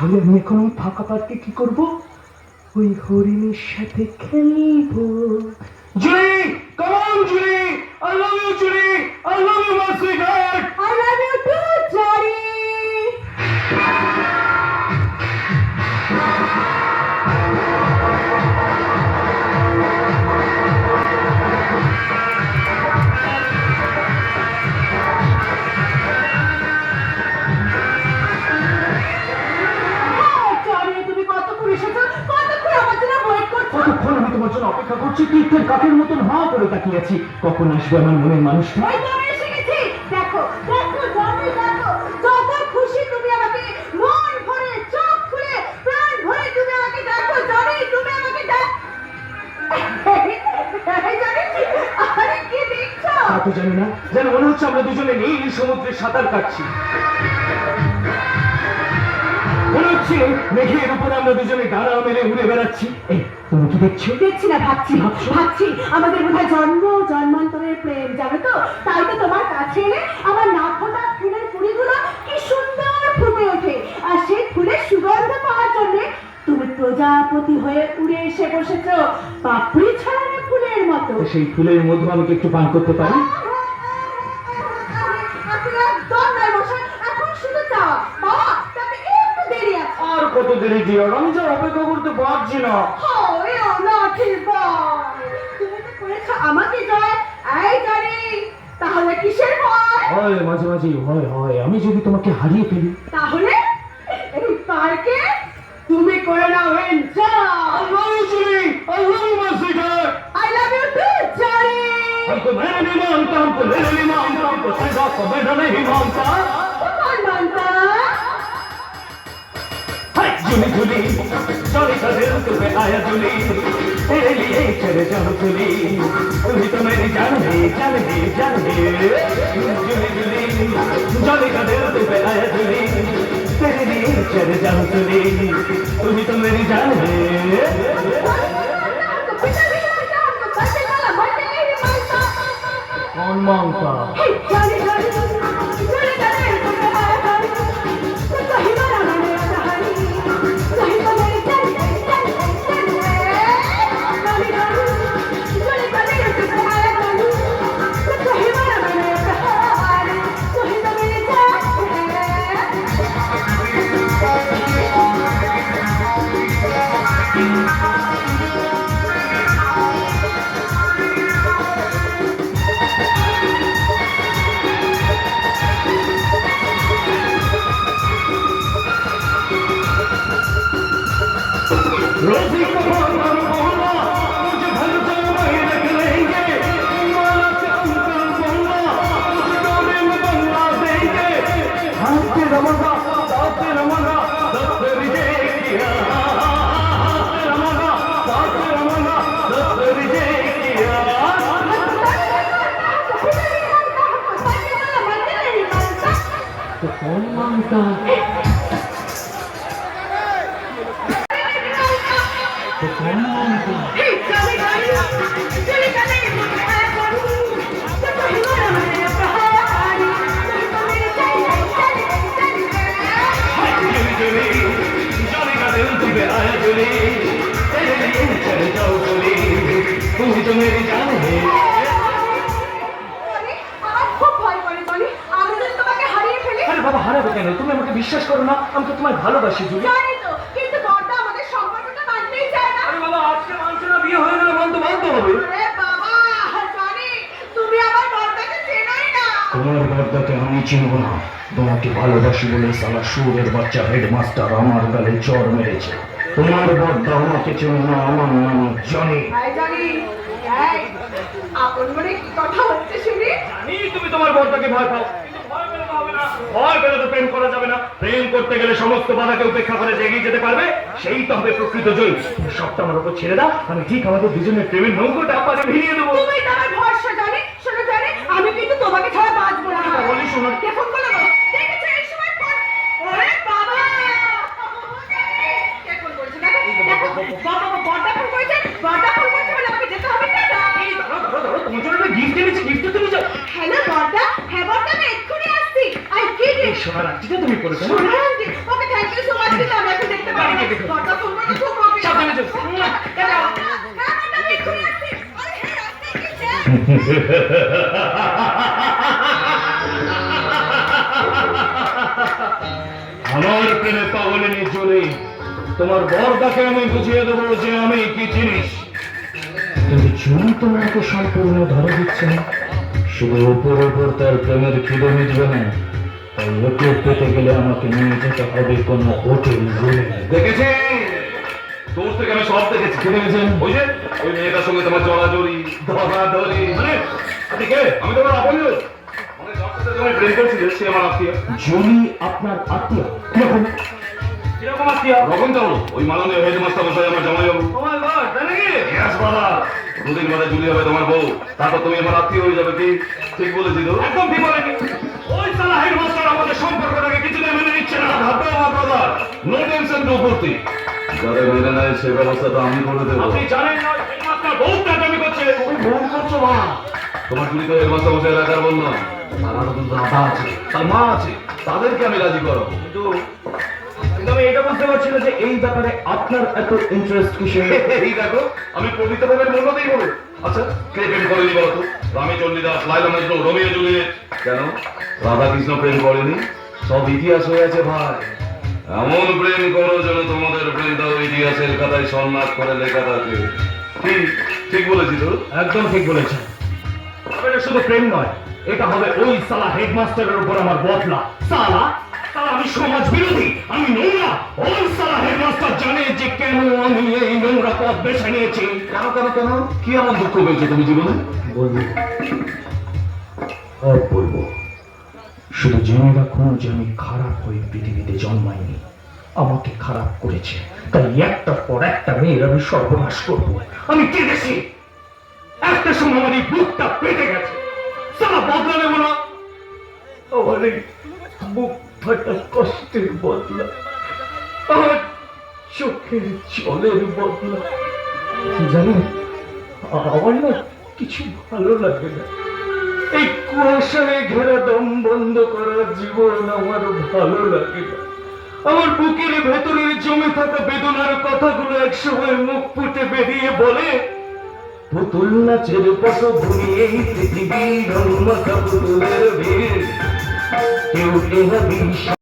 তাহলে আমি এখন ওই ফাঁকা পার্কে কি করব? ওই হরিণের সাথে খেলবো। Julie, come on Julie, I love you Julie, I love you my sweetheart, I love you too Johnny. কতক্ষণ আমি তোমার জন্য অপেক্ষা করছি, তীর্থের কাকের মতন হা করে তাকিয়েছি, কখন আসবে আমার মনের মানুষটা। দেখো দেখো জনি, দেখো যত খুশি তুমি আমাকে মন ভরে চোখ খুলে প্রাণ ভরে তুমি আমাকে দেখো জনি, তুমি আমাকে আরে কি দেখছো? তা তো জানি না, যেন মনে হচ্ছে আমরা দুজনে নীল সমুদ্রে সাঁতার কাটছি। মনে হচ্ছে মেঘের উপরে আমরা দুজনে ডানা মেলে উড়ে বেড়াচ্ছি। এই তুমি কি দেখছো? দেখছি না, ভাবছি ভাবছি আমাদের বোধহয় জন্ম জন্মান্তরের প্রেম, জানো তো? তাই তো তোমার কাছে এলে আমার না ফোটা ফুলের কুড়িগুলো কি সুন্দর ফুটে ওঠে, আর সেই ফুলের সুগন্ধ পাওয়ার জন্য তুমি প্রজাপতি হয়ে উড়ে এসে বসেছো পাপড়ি ছড়ানো ফুলের মতো। সেই ফুলের মধু আমাকে একটু পান করতে পারি? আর কত দেরি ডিয়ার, আমি যা অপেক্ষা করতে পারছি না। তুমি তো করেছো আমাকে জয়, এই জানি তাহলে কিসের ভয়? হয় মাঝে মাঝে হয় হয়, আমি যদি তোমাকে হারিয়ে ফেলি তাহলে এই পার্কে তুমি করে নাও enjoy. I love you Julie, I love you my sweetheart, I love you too, Johnny. हमको मैं नहीं मानता, हमको मैं नहीं मानता, हमको सजा को मैं नहीं मानता। कौन मानता? हाय जुली जुली, जॉली का दिल तुम्हें आया जुली, तेरे लिए चले जाऊं जुली, तुम्ही तो मेरी जान है जान है जान है। जुली जुली, जॉली का दिल तुम्हें आया जुली, तेरे लिए चले जाऊं जुली, तुम्ही तो मेरी जान है। कौन मांगता? Johnny, Johnny, Johnny, Johnny, तुम्हें आया Johnny, तो कहीं मारा मैंने कहानी, कहीं तो मेरी जान है, जान है, जान है। Johnny, Johnny, Johnny, तुम्हें आया Johnny, तो कहीं मारा मैंने कहानी, कहीं तो मेरी जान रोज़ी को बोलना मुझे भर जाए रख लेंगे, माला से अंकल बोलना मुझे डोले में बंगला देंगे, हाथ पे रमगा साथ पे रमगा दफ्तरी दे दिया, हाथ पे रमगा साथ पे रमगा दफ्तरी दे दिया। तो कौन मांगता? तो कौन मांगता? जाने का दिल तुम्हें आया जुली, तेरे लिए चले जाओ जुली, तुम ही तो मेरी जान है। আরে বাবা, হারাবে কেন? তুমি আমাকে বিশ্বাস করো না? আমি তো তোমায় ভালোবাসি জুলি। কিন্তু বড়টা আমাদের সম্পর্কটা মানতেই চায় না। আরে বাবা, আজকে মানছে না, বিয়ে হয়ে গেলে মানতে বাধ্য হবে। আরে বাবা জনি, তুমি আমার বড়টাকে চেনোই না। তোমার বড়দাকে আমি চিনব না, তোমাকে ভালোবাসি বলে সালা সুরের বাচ্চা হেডমাস্টার আমার গালে চড় মেরেছে। তোমার বড়দা আমাকে চেনে না, আমার নাম জনি। এই জনি, এই আপন মনে কি কথা হচ্ছে শুনি? জানি তুমি তোমার বড়দাকে ভয় পাও, কিন্তু ভয় পেলে তো হবে না। ভয় পেলে তো প্রেম করা যাবে না। প্রেম করতে গেলে সমস্ত বাধাকে উপেক্ষা করে যে এগিয়ে যেতে পারবে, সেই তো হবে প্রকৃত জয়ী। সবটা আমার উপর ছেড়ে দাও, আমি ঠিক আমাদের দুজনের প্রেমের নৌকোটা পারে ভিড়িয়ে দেবো। তুমি তো আমার ভরসা জানি। শোনো জানি, আমি কিন্তু তোমাকে ছাড়া বাঁচবো না। বলি শোনো, কে ফোন করলো? দেখেছো এই সময় ফোন? ওরে বাবা, কে ফোন করেছে? দেখো বাবা, বড়টা ফোন করেছে, বড়টা ফোন করেছে বলে আমাকে যেতে হবে না। তোমার জন্য গিফট এনেছি, গিফট তুমি যাও। হ্যালো বড়টা, হ্যাঁ বড়টা, আমি এক্ষুনি আসছি। আই কি সোনার আংটিটা তুমি পরে okay thank you so much, কিন্তু আমি আমার প্রেমে পাগলিনী জুলি, তোমার বরদাকে আমি বুঝিয়ে দেবো যে আমি কি জিনিস। কিন্তু জুলি তোমাকে সম্পূর্ণ ধরে দিচ্ছে না, শুধু উপর উপর তার প্রেমের খিদে মিটবে না, তাই ওকে পেতে গেলে আমাকে নিয়ে যেতে হবে কোনো হোটেল রুমে। দেখেছি, দূর থেকে আমি সব দেখেছি। কি দেখেছেন? ওই যে ওই মেয়েটার সঙ্গে তোমার জড়াজড়ি ধরাধরি। মানে আপনি কে? আমি তোমার আপনজন। মানে যার সাথে তুমি প্রেম করছিলে সে আমার আত্মীয়। জুলি আপনার আত্মীয়? কিরকম আত্মীয়? রকম তো ওই মাননীয় হেডমাস্টার মশাই আমার জামাইবাবু। ও মাই গড, তাই নাকি? ইয়েস বাবা। দুদিন বাদে জুলি হবে তোমার বউ, তারপর তুমি আমার আত্মীয় হয়ে যাবে। কি ঠিক বলেছি তো? একদম ঠিক বলেনি। ওই সালা হেডমাস্টার আমাদের সম্পর্কটাকে কিছুতে মেনে নিচ্ছে না। ভাববে আমার ব্রাদার, নো টেনশন নো করতে। যারা মেনে নেয় সে ব্যবস্থাটা আমি করে দেবো। আপনি জানেন না হেডমাস্টার বহুত টাকামি করছে। তুমি ভুল করছো মা। তোমার জুলি তো হেডমাস্টার মশাই এলাকার বল না, তার আরো দুটো দাদা আছে, তার মা আছে, তাদেরকে আমি রাজি করাবো। কিন্তু আমি এটা বুঝতে পারছি না যে এই ব্যাপারে আপনার এত ইন্টারেস্ট কিসের। এই দেখো, আমি পবিত্রভাবে মূল্য দিই বলে। আচ্ছা, কে প্রেম করেনি বলতো? রামী চণ্ডীদাস, লাইলা মজনু, রোমিও জুলিয়েট। কেন রাধা কৃষ্ণ প্রেম করেনি? সব ইতিহাস হয়ে আছে ভাই। এমন প্রেম করো যেন তোমাদের প্রেমটাও ইতিহাসের খাতায় সম্মান করে লেখা থাকে। কি ঠিক বলেছি তো? একদম ঠিক বলেছেন। এটা শুধু প্রেম নয়, এটা হবে ওই সালা হেডমাস্টারের উপর আমার বদলা। সালা আমি সমাজ বিরোধী, আমি নোংরা। ওই সালা হেডমাস্টার জানে যে কেন আমি এই নোংরা পথ বেছে নিয়েছি। কেন কেন কেন? কি এমন দুঃখ পেয়েছো তুমি জীবনে? বলবো, বলবো। শুধু জেনে রাখুন যে আমি খারাপ হয়ে পৃথিবীতে জন্মাইনি, আমাকে খারাপ করেছে, তাই একটার পর একটা মেয়ের আমি সর্বনাশ করবো। আমি কেঁদেছি, একটা সময় আমার এই বুকটা পেটে গেছে। সালা বদলা নেব না। আমার এই বুক ফাটা কষ্টের বদলা, আমার চোখের জলের বদলা। জানেন, আমার না কিছু ভালো লাগে না। এই কুয়াশায় ঘেরা দম বন্ধ করা জীবন আমার ভালো লাগে না। আমার বুকের ভেতরে জমে থাকা বেদনার কথাগুলো একসময় মুখ ফুটে বেরিয়ে বলে, পুতুল নাচের পটভূমি এই পৃথিবী, রং মাখা পুতুলের ভিড়, কেউ এ